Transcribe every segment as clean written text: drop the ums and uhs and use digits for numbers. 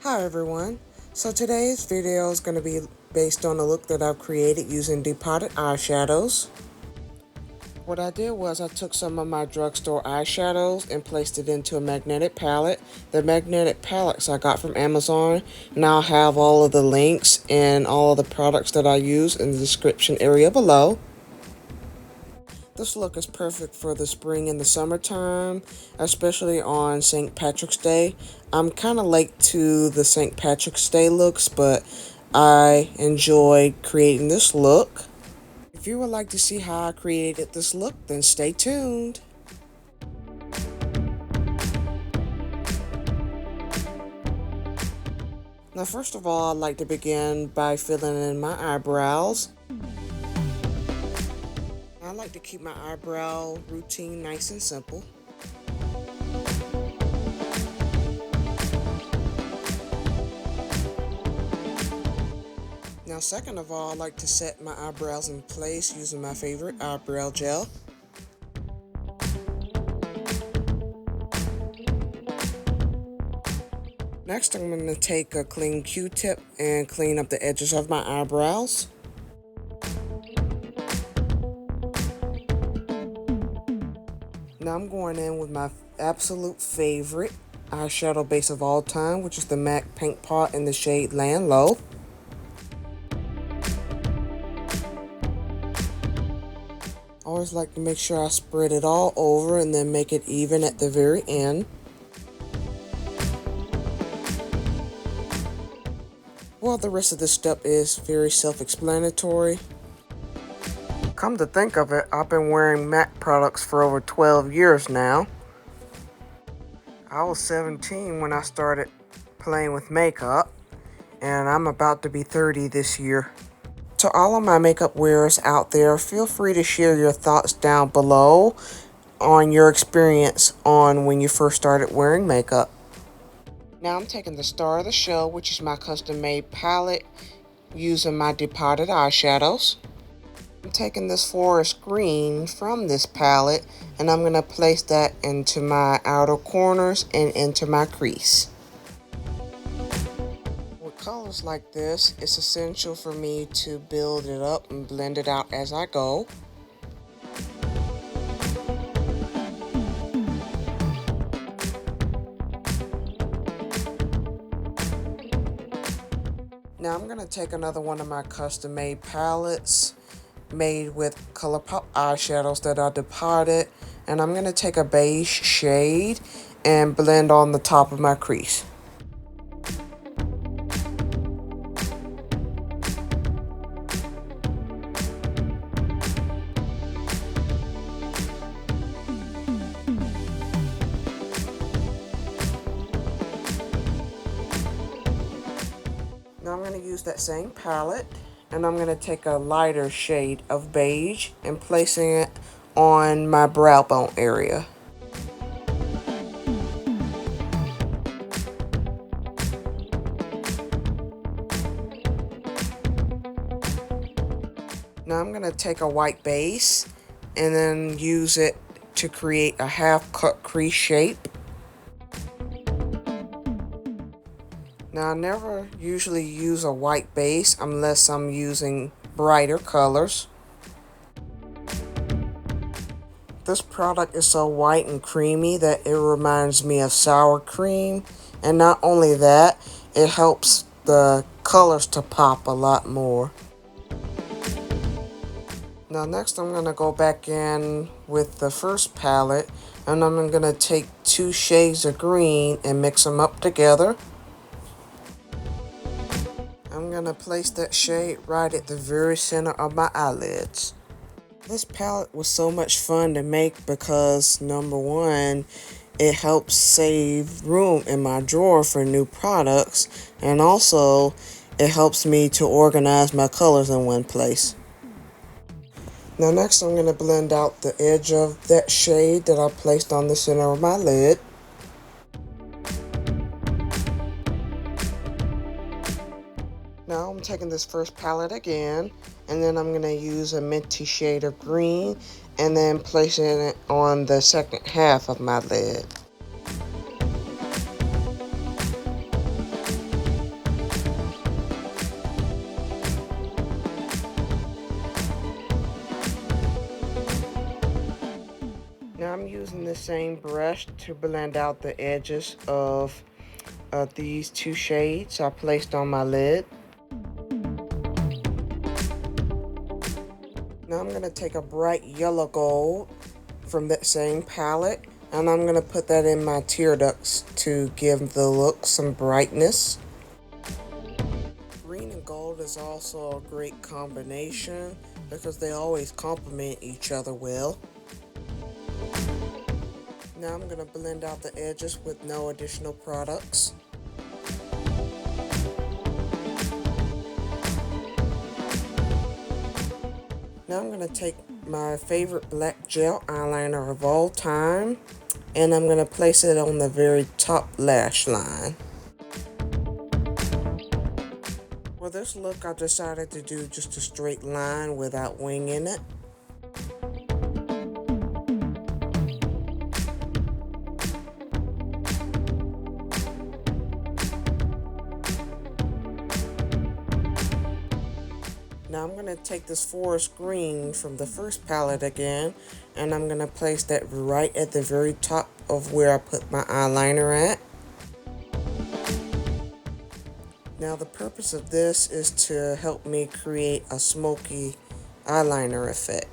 Hi everyone. So today's video is going to be based on a look that I've created using depotted eyeshadows. What I did was I took some of my drugstore eyeshadows and placed it into a magnetic palette. The magnetic palettes I got from Amazon, and I'll have all of the links and all of the products that I use in the description area below. This look is perfect for the spring and the summertime, especially on St. Patrick's Day. I'm kind of late to the St. Patrick's Day looks, but I enjoyed creating this look. If you would like to see how I created this look, then stay tuned. Now, first of all, I'd like to begin by filling in my eyebrows. I like to keep my eyebrow routine nice and simple. Now, second of all, I like to set my eyebrows in place using my favorite eyebrow gel. Next, I'm going to take a clean Q-tip and clean up the edges of my eyebrows. Now I'm going in with my absolute favorite eyeshadow base of all time, which is the MAC Paint Pot in the shade Layin Low. I always like to make sure I spread it all over and then make it even at the very end. Well, the rest of this step is very self-explanatory. Come to think of it, I've been wearing MAC products for over 12 years now. I was 17 when I started playing with makeup, and I'm about to be 30 this year. To all of my makeup wearers out there, feel free to share your thoughts down below on your experience on when you first started wearing makeup. Now I'm taking the star of the show, which is my custom-made palette, using my depotted eyeshadows. I'm taking this forest green from this palette, and I'm going to place that into my outer corners and into my crease. With colors like this, it's essential for me to build it up and blend it out as I go. Now I'm going to take another one of my custom-made palettes made with Colourpop eyeshadows that I depotted, and I'm going to take a beige shade and blend on the top of my crease. Now I'm going to use that same palette, and I'm going to take a lighter shade of beige and placing it on my brow bone area. Now I'm going to take a white base and then use it to create a half cut crease shape. Now I never usually use a white base unless I'm using brighter colors. This product is so white and creamy that it reminds me of sour cream, and not only that, it helps the colors to pop a lot more. Now next I'm going to go back in with the first palette, and I'm going to take 2 shades of green and mix them up together. I'm going to place that shade right at the very center of my eyelids. This palette was so much fun to make because, number one, it helps save room in my drawer for new products, and also it helps me to organize my colors in one place. Now next I'm going to blend out the edge of that shade that I placed on the center of my lid. Now I'm taking this first palette again, and then I'm going to use a minty shade of green and then placing it on the second half of my lid. using the same brush to blend out the edges of these two shades I placed on my lid. Now I'm going to take a bright yellow gold from that same palette, and I'm going to put that in my tear ducts to give the look some brightness. Green and gold is also a great combination because they always complement each other well. Now I'm going to blend out the edges with no additional products. Now I'm going to take my favorite black gel eyeliner of all time, and I'm going to place it on the very top lash line. For this look, I decided to do just a straight line without wing in it. Now I'm going to take this forest green from the first palette again, and I'm going to place that right at the very top of where I put my eyeliner at. Now the purpose of this is to help me create a smoky eyeliner effect.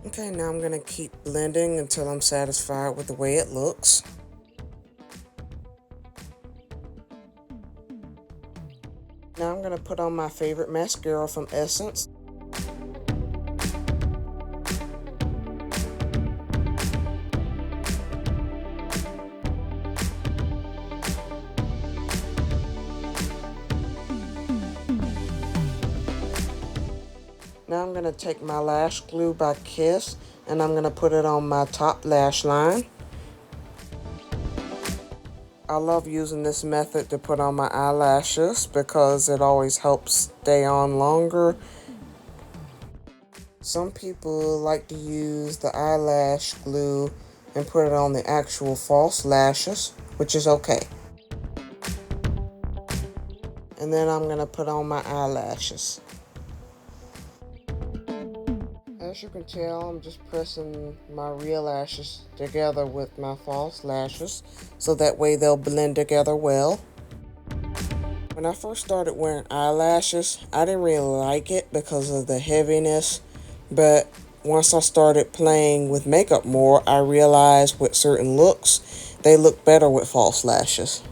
Okay, now I'm going to keep blending until I'm satisfied with the way it looks. Now I'm going to put on my favorite mascara from Essence. Now I'm going to take my lash glue by Kiss, and I'm going to put it on my top lash line. I love using this method to put on my eyelashes because it always helps stay on longer. Some people like to use the eyelash glue and put it on the actual false lashes, which is okay. And then I'm going to put on my eyelashes. As you can tell, I'm just pressing my real lashes together with my false lashes, so that way they'll blend together well. When I first started wearing eyelashes, I didn't really like it because of the heaviness, but once I started playing with makeup more, I realized with certain looks, they look better with false lashes.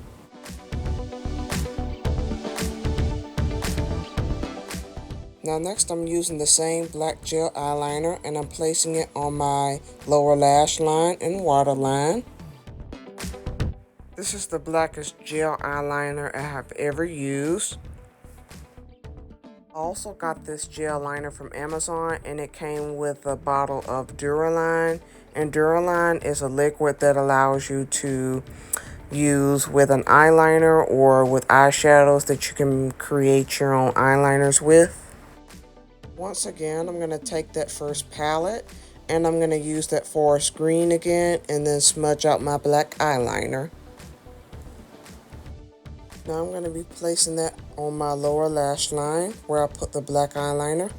Now next I'm using the same black gel eyeliner, and I'm placing it on my lower lash line and waterline. This is the blackest gel eyeliner I have ever used. I also got this gel liner from Amazon, and it came with a bottle of Duraline. And Duraline is a liquid that allows you to use with an eyeliner or with eyeshadows that you can create your own eyeliners with. Once again, I'm going to take that first palette, and I'm going to use that forest green again, and then smudge out my black eyeliner. Now I'm going to be placing that on my lower lash line where I put the black eyeliner.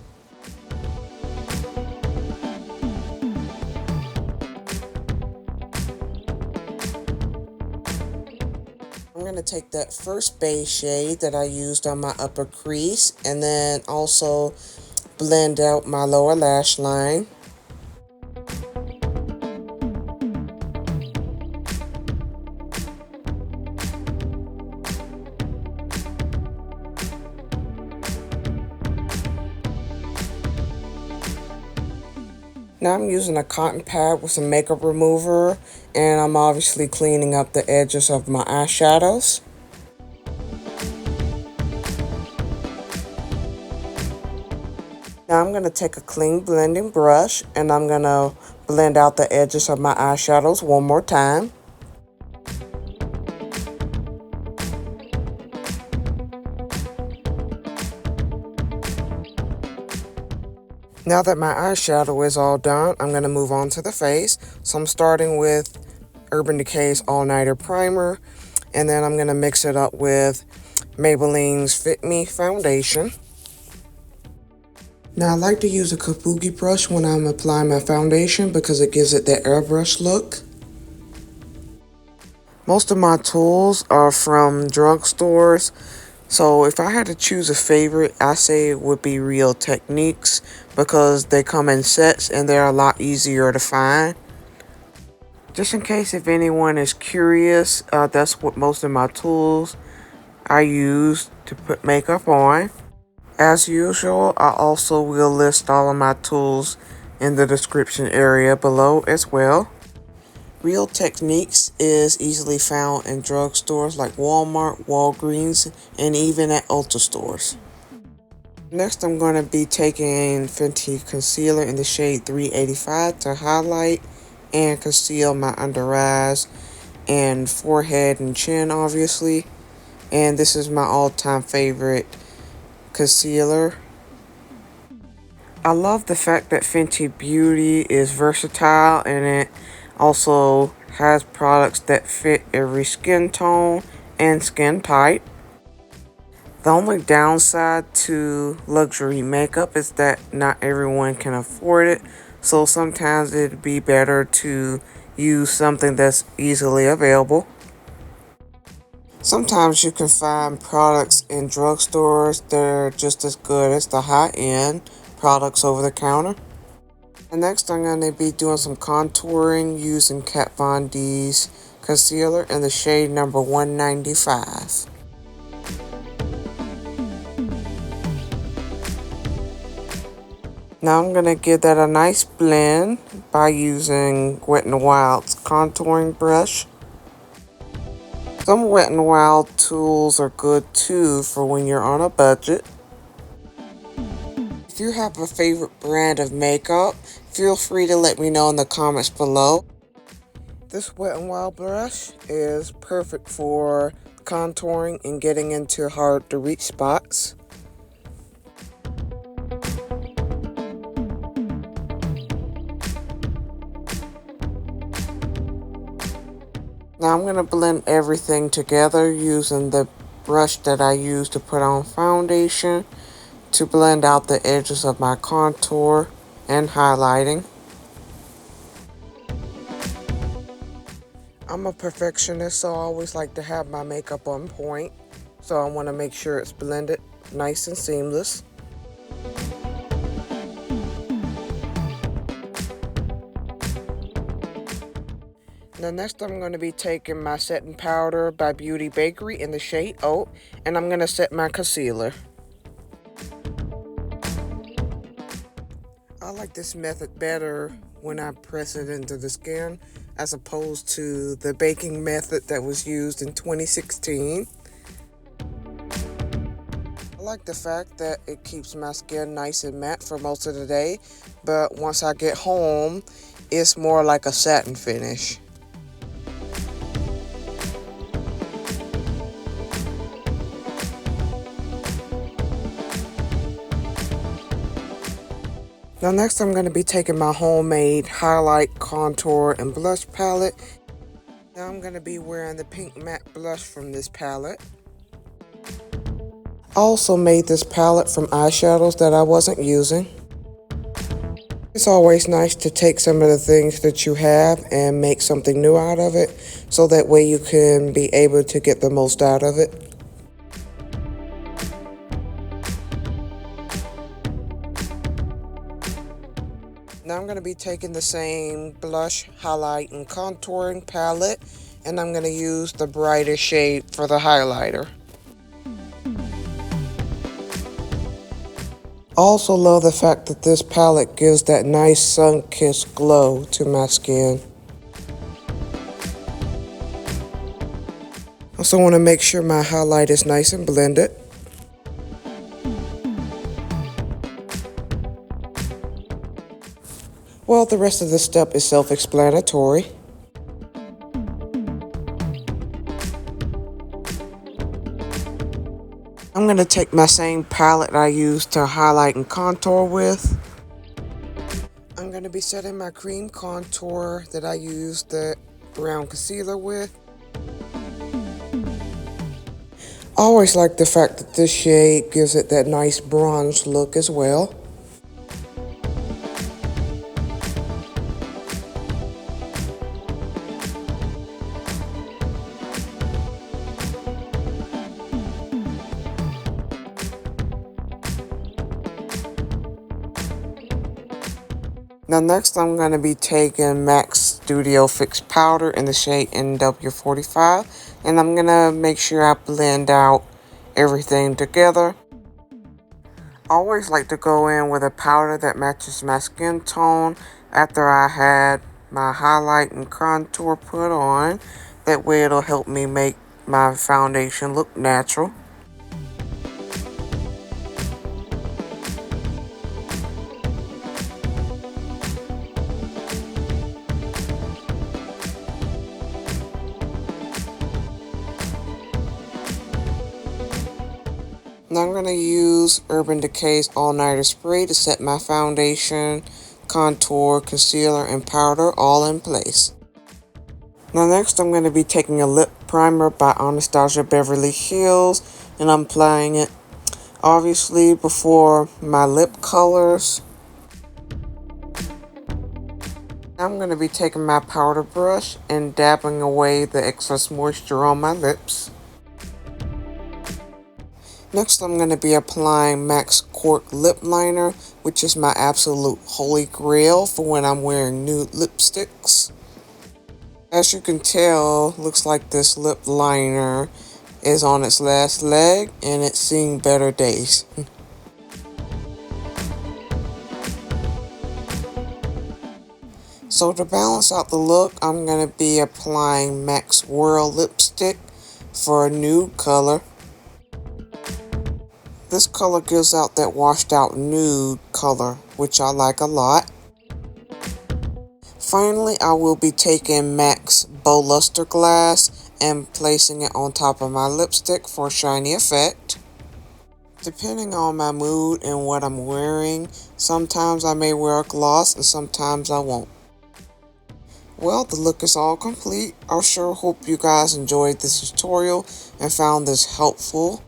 I'm going to take that first beige shade that I used on my upper crease, and then also blend out my lower lash line. Now I'm using a cotton pad with some makeup remover, and I'm obviously cleaning up the edges of my eyeshadows. Now I'm going to take a clean blending brush, and I'm going to blend out the edges of my eyeshadows one more time. Now that my eyeshadow is all done, I'm going to move on to the face. So I'm starting with Urban Decay's All Nighter Primer, And then I'm going to mix it up with Maybelline's Fit Me foundation. Now I like to use a kabuki brush when I'm applying my foundation because it gives it that airbrush look. Most of my tools are from drugstores, so if I had to choose a favorite, I say it would be Real Techniques because they come in sets and they're a lot easier to find. Just in case if anyone is curious, that's what most of my tools I use to put makeup on. As usual, I also will list all of my tools in the description area below as well. Real Techniques is easily found in drugstores like Walmart, Walgreens, and even at Ulta stores. Next, I'm going to be taking Fenty Concealer in the shade 385 to highlight and conceal my under eyes and forehead and chin, obviously. And this is my all-time favorite concealer. I love the fact that Fenty Beauty is versatile and it also has products that fit every skin tone and skin type. The only downside to luxury makeup is that not everyone can afford it, so sometimes it'd be better to use something that's easily available. Sometimes you can find products in drugstores that are just as good as the high-end products over the counter. And next I'm going to be doing some contouring using Kat Von D's concealer in the shade number 195. Now I'm going to give that a nice blend by using Wet n Wild's contouring brush. Some Wet n Wild tools are good too for when you're on a budget. If you have a favorite brand of makeup, feel free to let me know in the comments below. This Wet n Wild brush is perfect for contouring and getting into hard to reach spots. Now I'm going to blend everything together using the brush that I use to put on foundation to blend out the edges of my contour and highlighting. I'm a perfectionist, so I always like to have my makeup on point, so I want to make sure it's blended nice and seamless. Now next I'm going to be taking my setting powder by Bakerie in the shade Oat, and I'm going to set my concealer. I like this method better when I press it into the skin as opposed to the baking method that was used in 2016. I like the fact that it keeps my skin nice and matte for most of the day, but once I get home, it's more like a satin finish. Now next I'm going to be taking my homemade highlight, contour, and blush palette. Now I'm going to be wearing the pink matte blush from this palette. I also made this palette from eyeshadows that I wasn't using. It's always nice to take some of the things that you have and make something new out of it, so that way you can be able to get the most out of it. Now I'm going to be taking the same blush, highlight, and contouring palette, and I'm going to use the brighter shade for the highlighter. I also love the fact that this palette gives that nice sun-kissed glow to my skin. I also want to make sure my highlight is nice and blended. Well, the rest of this step is self-explanatory. I'm going to take my same palette I used to highlight and contour with. I'm going to be setting my cream contour that I used the brown concealer with. I always like the fact that this shade gives it that nice bronze look as well. Now next I'm going to be taking MAC Studio Fix Powder in the shade NW45, and I'm going to make sure I blend out everything together. I always like to go in with a powder that matches my skin tone after I had my highlight and contour put on. That way it'll help me make my foundation look natural. Now I'm going to use Urban Decay's All Nighter Spray to set my foundation, contour, concealer, and powder all in place. Now next I'm going to be taking a lip primer by Anastasia Beverly Hills, and I'm applying it obviously before my lip colors. I'm going to be taking my powder brush and dabbing away the excess moisture on my lips. Next, I'm going to be applying MAC's Cork Lip Liner, which is my absolute holy grail for when I'm wearing nude lipsticks. As you can tell, looks like this lip liner is on its last leg and it's seeing better days. So to balance out the look, I'm going to be applying MAC's Whirl Lipstick for a nude color. This color gives out that washed out nude color, which I like a lot. Finally, I will be taking MAC's Bow Luster Glass and placing it on top of my lipstick for a shiny effect. Depending on my mood and what I'm wearing, sometimes I may wear a gloss and sometimes I won't. Well, the look is all complete. I sure hope you guys enjoyed this tutorial and found this helpful.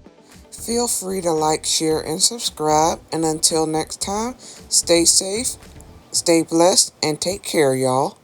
Feel free to like, share, and subscribe. And until next time, stay safe, stay blessed, and take care, y'all.